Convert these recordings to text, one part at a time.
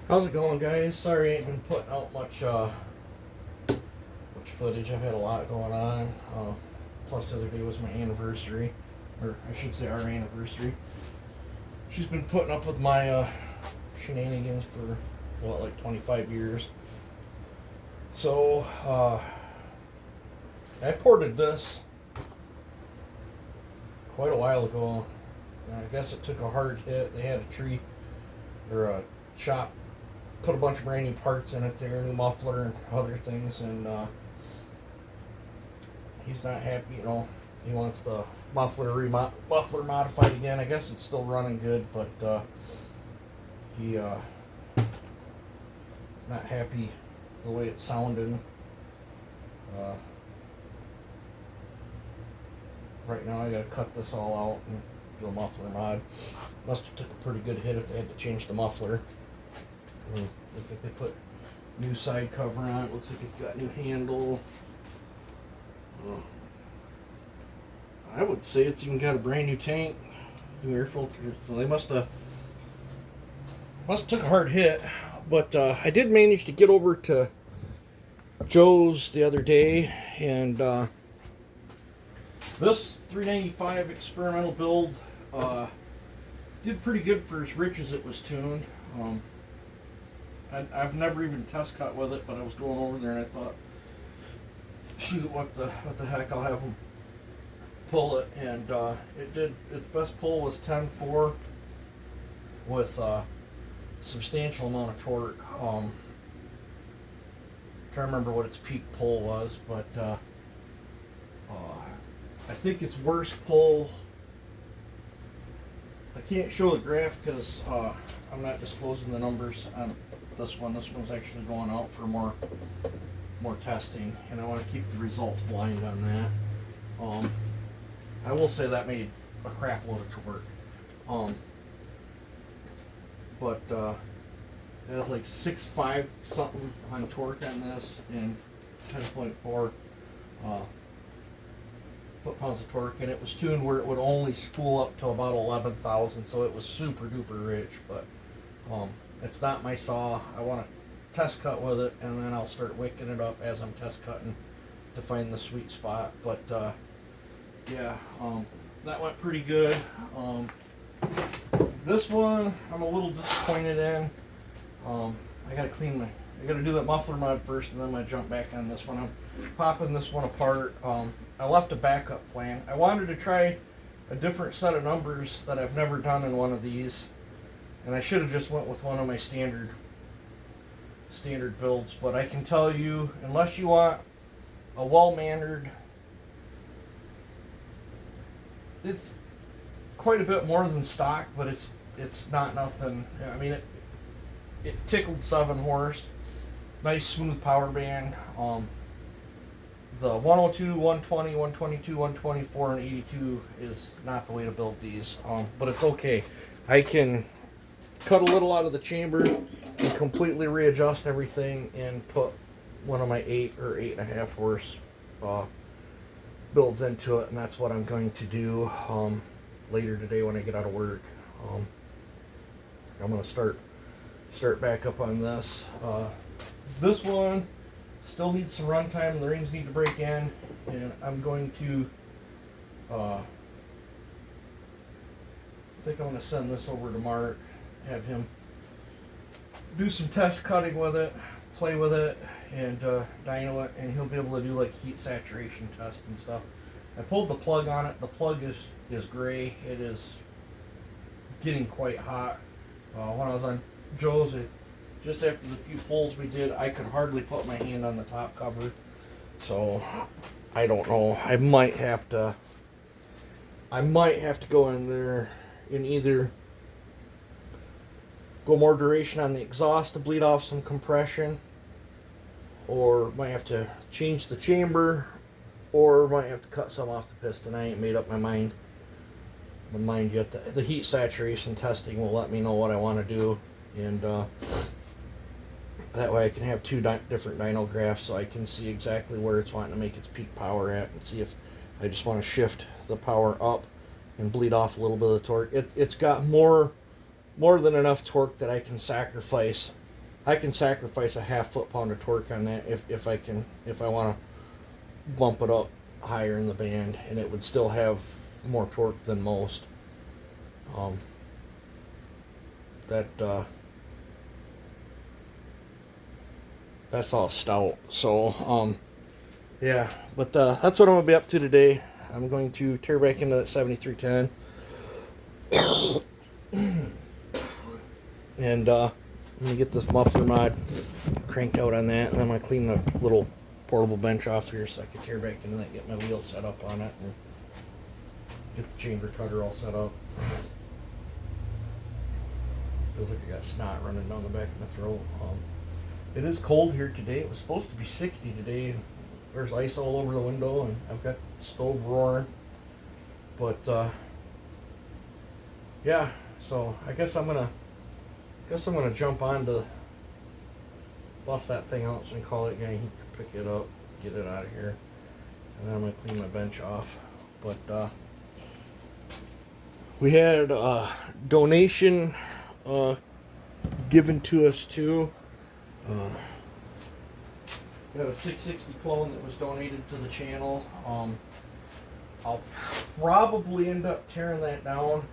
How's it going, guys? Sorry I ain't been putting out much footage. I've had a lot going on. Plus, the other day was my anniversary, or I should say our anniversary. She's been putting up with my shenanigans for like 25 years. So I ported this quite a while ago. I guess it took a hard hit. They had a tree or a shop put a bunch of brand new parts in it there, new muffler and other things, and he's not happy. He wants the muffler modified again. I guess it's still running good, but he not happy the way it sounded. Right now I gotta cut this all out and do a muffler mod. Must have took a pretty good hit if they had to change the muffler. Looks like they put new side cover on it. Looks like it's got new handle. I would say it's even got a brand new tank, new air filter. So they must have took a hard hit. But I did manage to get over to Joe's the other day, and this 395 experimental build did pretty good for as rich as it was tuned. I've never even test cut with it, but I was going over there and I thought, shoot, what the heck, I'll have them pull it, and it did. Its best pull was 10.4 with substantial amount of torque. Trying to remember what its peak pull was, but I think its worst pull, I can't show the graph because I'm not disclosing the numbers on this one. This one's actually going out for more testing, and I want to keep the results blind on that. I will say that made a crap load of torque. But it has like 6.5 something on torque on this and 10.4 foot-pounds of torque, and it was tuned where it would only spool up to about 11,000, so it was super duper rich. But it's not my saw. I want to test cut with it, and then I'll start wicking it up as I'm test cutting to find the sweet spot. But yeah, that went pretty good. This one I'm a little disappointed in. I gotta do that muffler mod first, and then I'm gonna jump back on this one. I'm popping this one apart. I left a backup plan. I wanted to try a different set of numbers that I've never done in one of these, and I should have just went with one of my standard builds. But I can tell you, unless you want a well-mannered, it's quite a bit more than stock, but it's not nothing. I mean, it tickled 7 horse, nice smooth power band. The 102, 120, 122, 124, and 82 is not the way to build these, but it's okay. I can cut a little out of the chamber and completely readjust everything and put one of my 8 or 8.5 horse builds into it, and that's what I'm going to do later today when I get out of work. I'm going to start back up on this. This one still needs some run time. The rings need to break in, and I'm going to I think I'm going to send this over to Mark, have him do some test cutting with it, play with it, and dyno it, and he'll be able to do like heat saturation test and stuff. I pulled the plug on it. The plug is gray. It is getting quite hot. When I was on Joe's, just after the few pulls we did, I could hardly put my hand on the top cover. So I don't know. I might have to go in there and either go more duration on the exhaust to bleed off some compression, or might have to change the chamber, or might have to cut some off the piston. I ain't made up my mind yet. The heat saturation testing will let me know what I want to do, and that way I can have 2 different dyno graphs, so I can see exactly where it's wanting to make its peak power at, and see if I just want to shift the power up and bleed off a little bit of the torque. It's got more than enough torque that I can sacrifice I can sacrifice a half foot-pound of torque on that if I want to bump it up higher in the band, and it would still have more torque than most. That's all stout. So yeah, but that's what I'm gonna be up to today. I'm going to tear back into that 7310. And I'm gonna get this muffler mod cranked out on that, and I'm gonna clean the little portable bench off here so I can tear back into that, get my wheels set up on it, and get the chamber cutter all set up. Feels like I got snot running down the back of my throat. It is cold here today. It was supposed to be 60 today. There's ice all over the window, and I've got the stove roaring. But yeah, so I guess I'm gonna jump on to bust that thing out and call it again. He can pick it up, get it out of here, and then I'm gonna clean my bench off. But we had a donation given to us too. We got a 660 clone that was donated to the channel. I'll probably end up tearing that down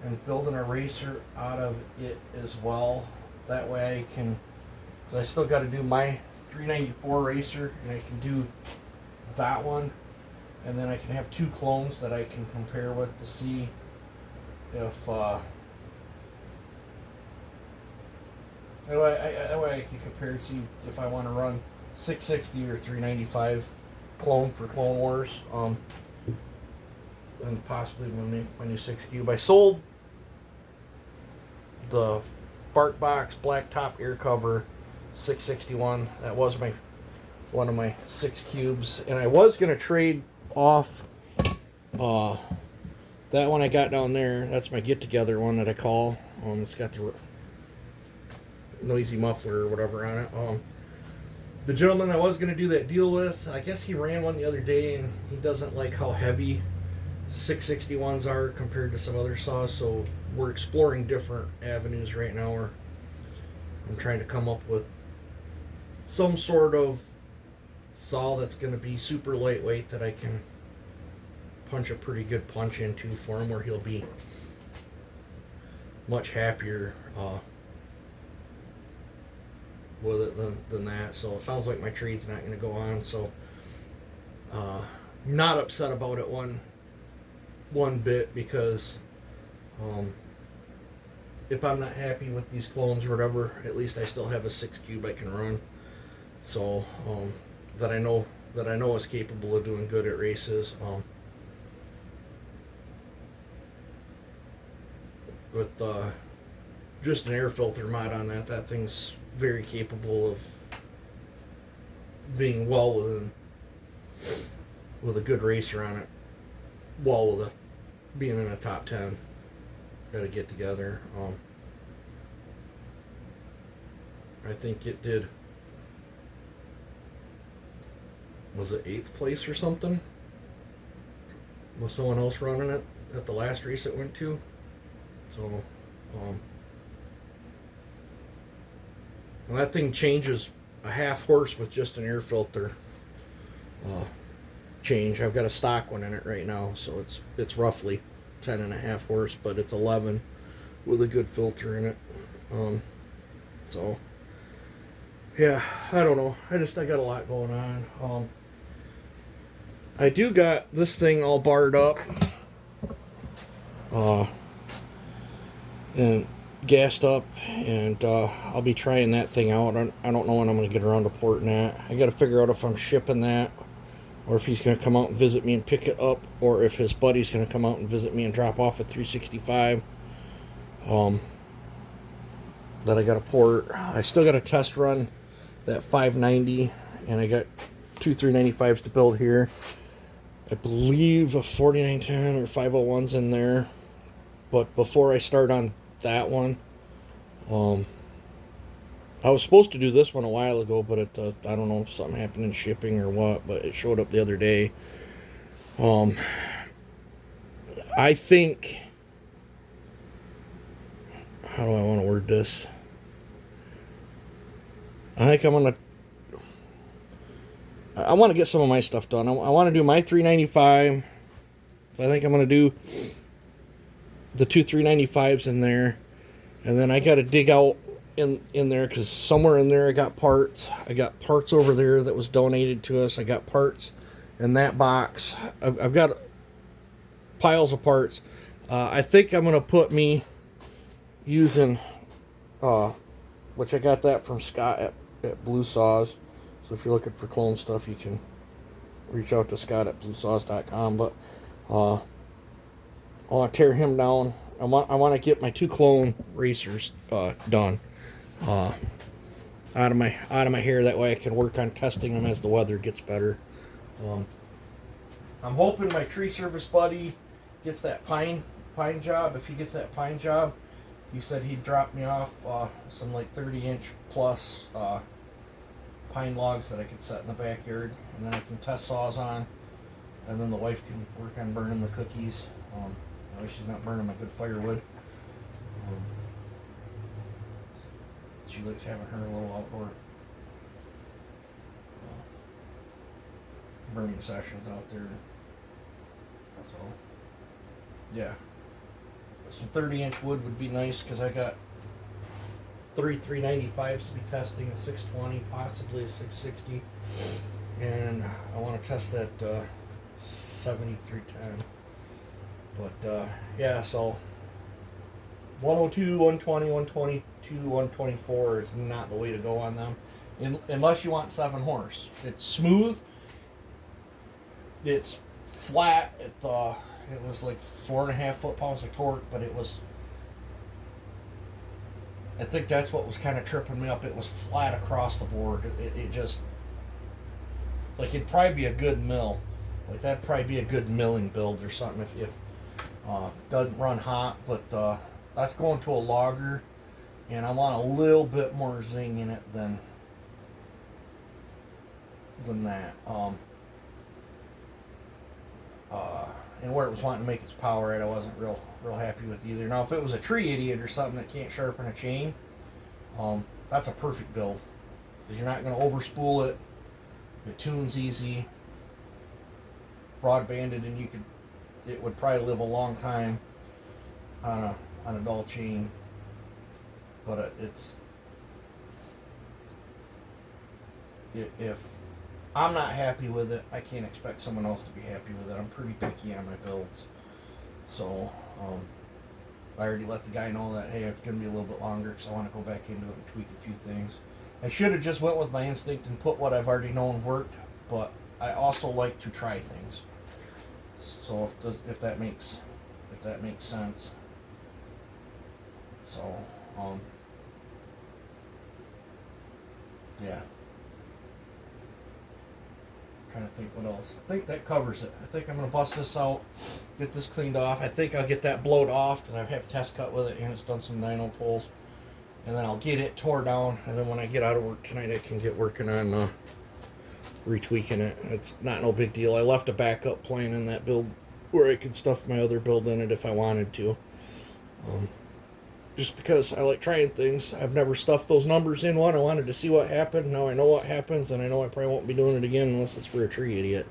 and building a racer out of it as well. That way I can, because I still got to do my 394 racer, and I can do that one, and then I can have two clones that I can compare with to see if that way I can compare and see if I want to run 660 or 395 clone for Clone Wars, and possibly my new 6 cube. I sold the Bark Box Blacktop Ear Cover 661. That was one of my 6 cubes, and I was gonna trade off that one I got down there. That's my get together one that I call. It's got the noisy muffler or whatever on it. The gentleman I was going to do that deal with, I guess he ran one the other day, and he doesn't like how heavy 661s are compared to some other saws, so we're exploring different avenues right now. I'm trying to come up with some sort of saw that's going to be super lightweight that I can punch a pretty good punch into for him, where he'll be much happier with it than that. So it sounds like my trade's not going to go on, so not upset about it one bit, because if I'm not happy with these clones or whatever, at least I still have a 6 cube I can run, so that I know is capable of doing good at races. With just an air filter mod on that thing's very capable of being well with a good racer on it, well with being in a top 10 at a get together. I think it did, was it 8th place or something with someone else running it at the last race it went to. So and that thing changes a half horse with just an air filter change. I've got a stock one in it right now, so it's roughly 10.5 horse, but it's 11 with a good filter in it. So yeah, I don't know. I got a lot going on. I do got this thing all barred up and gassed up, and I'll be trying that thing out. I don't know when I'm going to get around to porting that. I got to figure out if I'm shipping that, or if he's going to come out and visit me and pick it up, or if his buddy's going to come out and visit me and drop off at 365 that I got to port. I still got to test run that 590, and I got 2 395s to build here. I believe a 4910 or 501's in there, but before I start on that one, I was supposed to do this one a while ago, but I don't know if something happened in shipping or what, but it showed up the other day. I think, how do I want to word this? I think I'm gonna. I want to get some of my stuff done. I want to do my 395. So I think I'm gonna do the two 395s in there, and then I got to dig out in there because somewhere in there I got parts. I got parts over there that was donated to us. I got parts in that box. I've got piles of parts. I think I'm gonna put me using, which I got that from Scott at Blue Saws. So if you're looking for clone stuff, you can reach out to Scott at bluesaws.com. But I want to tear him down. I want to get my 2 clone racers done out of my hair. That way I can work on testing them as the weather gets better. I'm hoping my tree service buddy gets that pine job. If he gets that pine job, he said he'd drop me off some like 30-inch plus pine logs that I could set in the backyard, and then I can test saws on, and then the wife can work on burning the cookies. At least she's not burning my good firewood. She likes having her little outdoor burning sessions out there. So, yeah. Some 30-inch wood would be nice because I got 395s to be testing, a 620, possibly a 660, and I want to test that 7310. But yeah, so 102, 120, 122, 124 is not the way to go on them, unless you want 7 horse. It's smooth, it's flat. It was like 4.5 foot-pounds of torque, but it was. I think that's what was kind of tripping me up. It was flat across the board. It just, like, it'd probably be a good mill. Like, that'd probably be a good milling build or something if doesn't run hot. But that's going to a logger, and I want a little bit more zing in it than that. And where it was wanting to make its power at, I wasn't real happy with either. Now, if it was a tree idiot or something that can't sharpen a chain, that's a perfect build, because you're not going to overspool it. It tunes easy, broadbanded, and it would probably live a long time on a dull chain. But if I'm not happy with it, I can't expect someone else to be happy with it. I'm pretty picky on my builds. So, I already let the guy know that, hey, it's going to be a little bit longer because I want to go back into it and tweak a few things. I should have just went with my instinct and put what I've already known worked, but I also like to try things. So if that makes sense. So, yeah. Trying to think what else. I think that covers it. I think I'm going to bust this out, get this cleaned off. I think I'll get that blowed off, because I have test cut with it, and it's done some dyno pulls. And then I'll get it tore down, and then when I get out of work tonight, I can get working on retweaking it. It's not no big deal. I left a backup plan in that build where I could stuff my other build in it if I wanted to. Just because I like trying things. I've never stuffed those numbers in one. I wanted to see what happened. Now I know what happens, and I know I probably won't be doing it again unless it's for a tree idiot.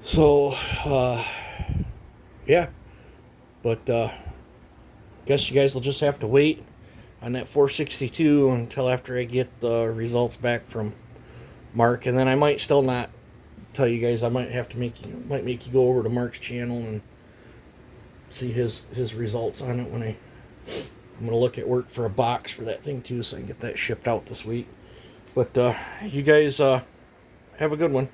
So, yeah. But, guess you guys will just have to wait on that 462 until after I get the results back from Mark. And then I might still not tell you guys. I might have to make you go over to Mark's channel and see his results on it when I'm going to look at work for a box for that thing too, so I can get that shipped out this week. But you guys have a good one.